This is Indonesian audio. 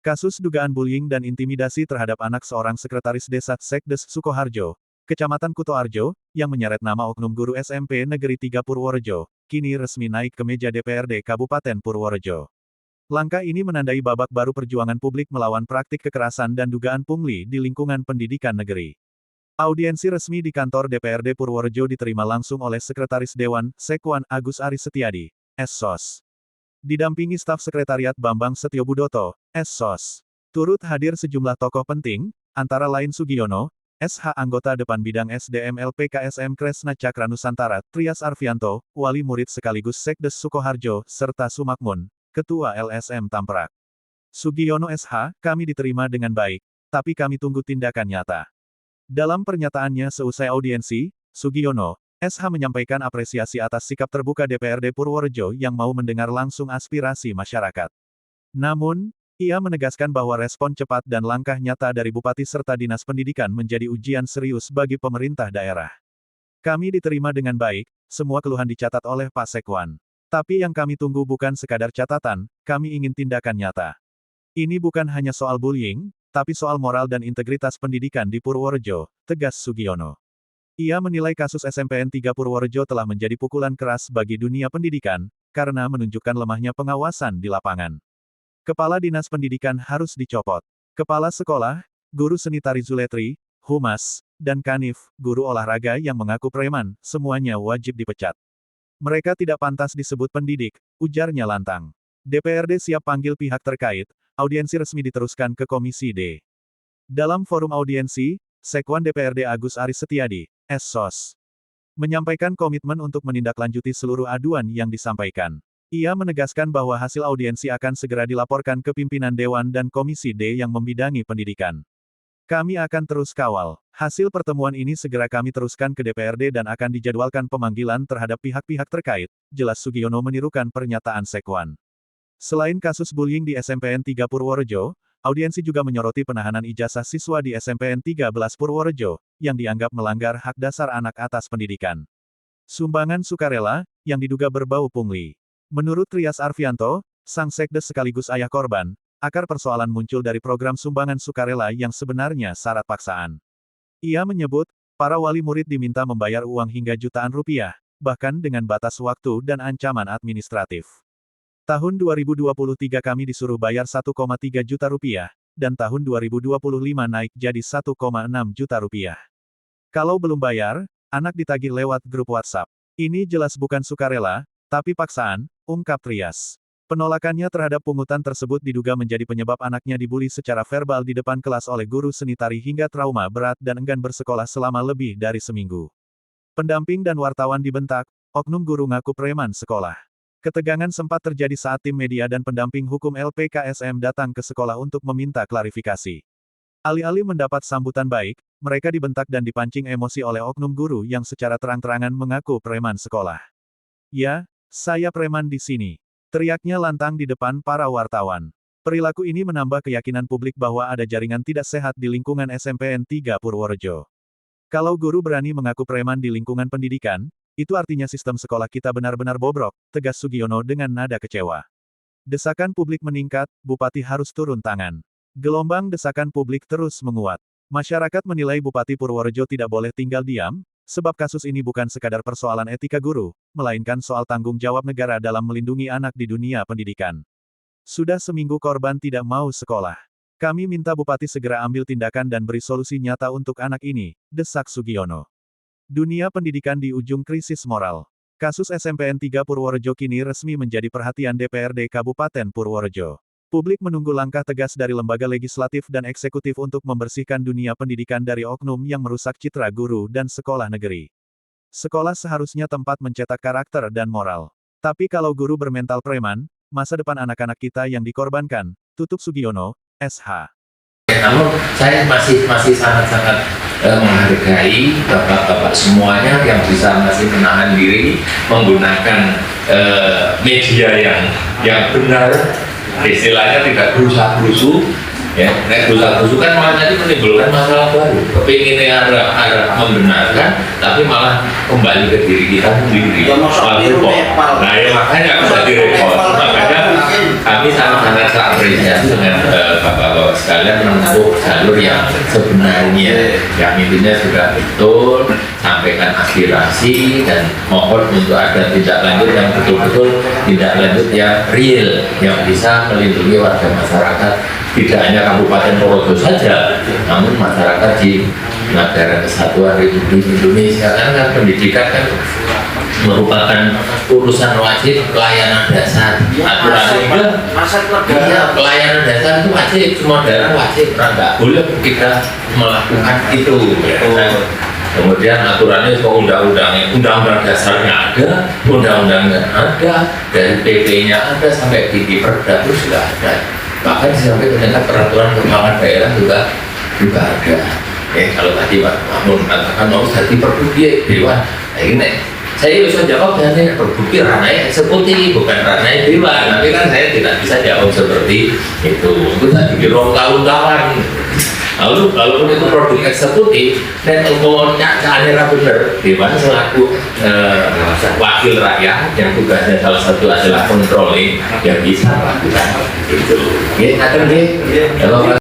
Kasus dugaan bullying dan intimidasi terhadap anak seorang sekretaris desa Sekdes Sukoharjo, Kecamatan Kutoarjo, yang menyeret nama oknum guru SMP Negeri 3 Purworejo, kini resmi naik ke meja DPRD Kabupaten Purworejo. Langkah ini menandai babak baru perjuangan publik melawan praktik kekerasan dan dugaan pungli di lingkungan pendidikan negeri. Audiensi resmi di kantor DPRD Purworejo diterima langsung oleh Sekretaris Dewan, Sekwan, Agus Ari Setiadi, SSOS. Didampingi staf sekretariat Bambang Setiobudoto, SSOS. Turut hadir sejumlah tokoh penting, antara lain Sugiono, SH anggota Depan Bidang SDM LPKSM Kresna Cakra Nusantara, Trias Arfianto, wali murid sekaligus Sekdes Sukoharjo, serta Sumakmun, Ketua LSM Tamprak. Sugiono SH, kami diterima dengan baik, tapi kami tunggu tindakan nyata. Dalam pernyataannya seusai audiensi, Sugiono, SH menyampaikan apresiasi atas sikap terbuka DPRD Purworejo yang mau mendengar langsung aspirasi masyarakat. Namun, ia menegaskan bahwa respon cepat dan langkah nyata dari Bupati serta Dinas Pendidikan menjadi ujian serius bagi pemerintah daerah. Kami diterima dengan baik, semua keluhan dicatat oleh Pak Sekwan. Tapi yang kami tunggu bukan sekadar catatan, kami ingin tindakan nyata. Ini bukan hanya soal bullying, tapi soal moral dan integritas pendidikan di Purworejo, tegas Sugiono. Ia menilai kasus SMPN 3 Purworejo telah menjadi pukulan keras bagi dunia pendidikan, karena menunjukkan lemahnya pengawasan di lapangan. Kepala Dinas Pendidikan harus dicopot. Kepala sekolah, guru seni tari Zuletri, Humas, dan Kanif, guru olahraga yang mengaku preman, semuanya wajib dipecat. Mereka tidak pantas disebut pendidik, ujarnya lantang. DPRD siap panggil pihak terkait, audiensi resmi diteruskan ke Komisi D. Dalam forum audiensi, Sekwan DPRD Agus Ari Setiadi, SSOS, menyampaikan komitmen untuk menindaklanjuti seluruh aduan yang disampaikan. Ia menegaskan bahwa hasil audiensi akan segera dilaporkan ke pimpinan Dewan dan Komisi D yang membidangi pendidikan. Kami akan terus kawal. Hasil pertemuan ini segera kami teruskan ke DPRD dan akan dijadwalkan pemanggilan terhadap pihak-pihak terkait, jelas Sugiono menirukan pernyataan Sekwan. Selain kasus bullying di SMPN 3 Purworejo, audiensi juga menyoroti penahanan ijazah siswa di SMPN 13 Purworejo, yang dianggap melanggar hak dasar anak atas pendidikan. Sumbangan sukarela, yang diduga berbau pungli. Menurut Trias Arfianto, sang sekdes sekaligus ayah korban, akar persoalan muncul dari program sumbangan sukarela yang sebenarnya syarat paksaan. Ia menyebut, para wali murid diminta membayar uang hingga jutaan rupiah, bahkan dengan batas waktu dan ancaman administratif. Tahun 2023 kami disuruh bayar 1,3 juta rupiah, dan tahun 2025 naik jadi 1,6 juta rupiah. Kalau belum bayar, anak ditagih lewat grup WhatsApp. Ini jelas bukan sukarela, tapi paksaan, ungkap Trias. Penolakannya terhadap pungutan tersebut diduga menjadi penyebab anaknya dibully secara verbal di depan kelas oleh guru seni tari hingga trauma berat dan enggan bersekolah selama lebih dari seminggu. Pendamping dan wartawan dibentak, oknum guru ngaku preman sekolah. Ketegangan sempat terjadi saat tim media dan pendamping hukum LPKSM datang ke sekolah untuk meminta klarifikasi. Alih-alih mendapat sambutan baik, mereka dibentak dan dipancing emosi oleh oknum guru yang secara terang-terangan mengaku preman sekolah. Ya, saya preman di sini, teriaknya lantang di depan para wartawan. Perilaku ini menambah keyakinan publik bahwa ada jaringan tidak sehat di lingkungan SMPN 3 Purworejo. Kalau guru berani mengaku preman di lingkungan pendidikan, itu artinya sistem sekolah kita benar-benar bobrok, tegas Sugiono dengan nada kecewa. Desakan publik meningkat, Bupati harus turun tangan. Gelombang desakan publik terus menguat. Masyarakat menilai Bupati Purworejo tidak boleh tinggal diam, sebab kasus ini bukan sekadar persoalan etika guru, melainkan soal tanggung jawab negara dalam melindungi anak di dunia pendidikan. Sudah seminggu korban tidak mau sekolah. Kami minta Bupati segera ambil tindakan dan beri solusi nyata untuk anak ini, desak Sugiono. Dunia pendidikan di ujung krisis moral. Kasus SMPN 3 Purworejo kini resmi menjadi perhatian DPRD Kabupaten Purworejo. Publik menunggu langkah tegas dari lembaga legislatif dan eksekutif untuk membersihkan dunia pendidikan dari oknum yang merusak citra guru dan sekolah negeri. Sekolah seharusnya tempat mencetak karakter dan moral. Tapi kalau guru bermental preman, masa depan anak-anak kita yang dikorbankan, tutup Sugiono, SH. Namun saya masih sangat-sangat menghargai bapak-bapak semuanya yang bisa masih menahan diri menggunakan media yang benar, istilahnya tidak berusaha-berusuh. Ya, berusaha-berusuh kan malah nanti menimbulkan masalah baru. Kepinginnya arah membenarkan, tapi malah kembali ke diri kita sendiri. Nah, ya makanya jadi repot. Makanya kami sangat-sangat apresiasi dengan bapak-bapak sekalian menempuh jalur yang sebenarnya, yang intinya sudah betul, sampaikan aspirasi dan mohon untuk ada tindak lanjut yang betul-betul tindak lanjut yang real, yang bisa melindungi warga masyarakat, tidak hanya Kabupaten Purworejo saja, namun masyarakat di Negara Kesatuan Republik Indonesia. Karena pendidikan kan merupakan urusan wajib, pelayanan dasar. Aturan juga, iya, pelayanan dasar itu wajib, semua daerah wajib, nggak boleh kita melakukan itu. Ya. Kemudian aturannya soal undang-undang dasarnya ada, undang-undangnya ada, dari PP-nya ada sampai di Perda itu sudah ada. Bahkan sampai ternyata peraturan keuangan daerah juga ada. Kalau tadi Pak Mahmud katakan mau jadi perbuki dewan, nah ini saya bisa jawab dengan berbukti ranahnya eksekutif, bukan ranahnya dewan. Tapi kan saya tidak bisa jawab seperti itu. Itu tadi di ruang kawan-kawan. Lalu kalau itu produk eksekutif, dan umumnya aneh benar, dewan selaku wakil rakyat yang tugasnya salah satu adalah controlling yang bisa melakukan itu. Ya, kadang